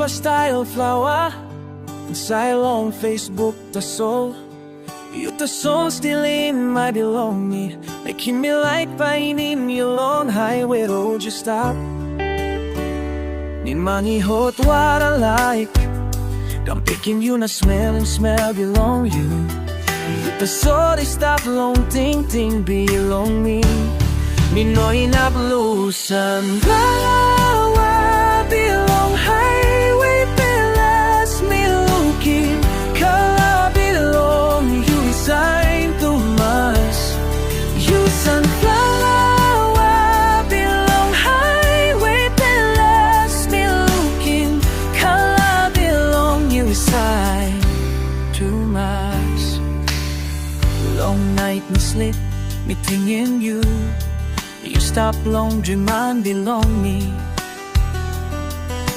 plus style flawa Stail on Facebook the soul You the soul still in my belonging Making me like painin your long highway road you stop Need money hot what I like I'm picking you na smell and smell belong you You the soul they stop long ting ting belong me Me no inablusan Flawa belong highway pelas me looking Kala belong you sign to mas You sunflower belong highway pelas me looking Kala belong you sign to mas Long night me sleep me tingin you You stop long dream and belong me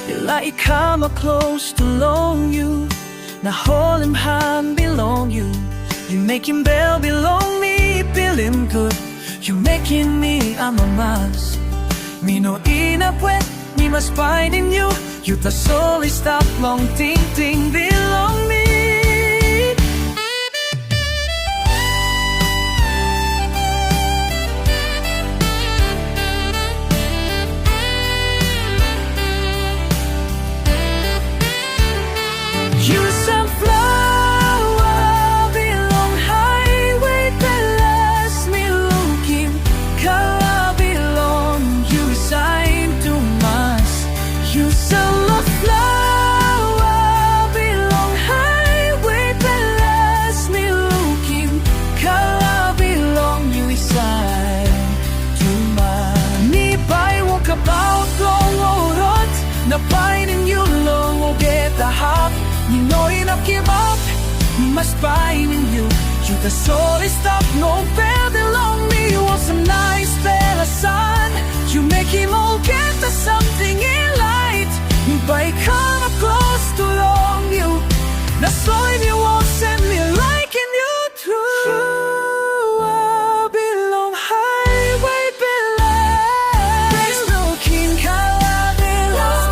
You like come close to long you Na hold him hand belong you You make him bell belong me feel him good You making me I'm a mas Me no inapwet me must find in you You the soul is stop long ting ting belong me You sunflower belong highway pelas me looking Kala belong you sign to mas You sunflower belong highway pelas me looking Kala belong you sign to mas Ni bai walk about long orot Na pinin you long will get the hop You know you not give up, must find in you You the soul is stop, no fair belong me You want some nice better sun You make him all get the something in light But come up close to long you That's all if you won't send me like in you true belong highway below There's no king color belong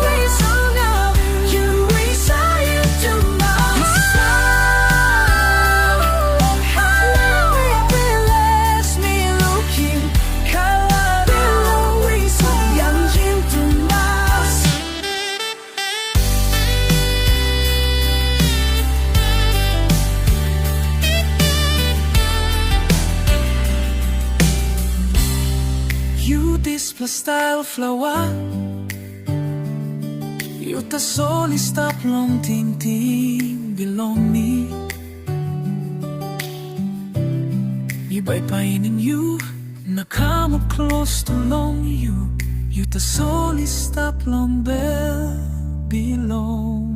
This plus style flawa You the soul is stop long ting ting belong me You by painin you Na come up close to long you You the soul is stop long bell belong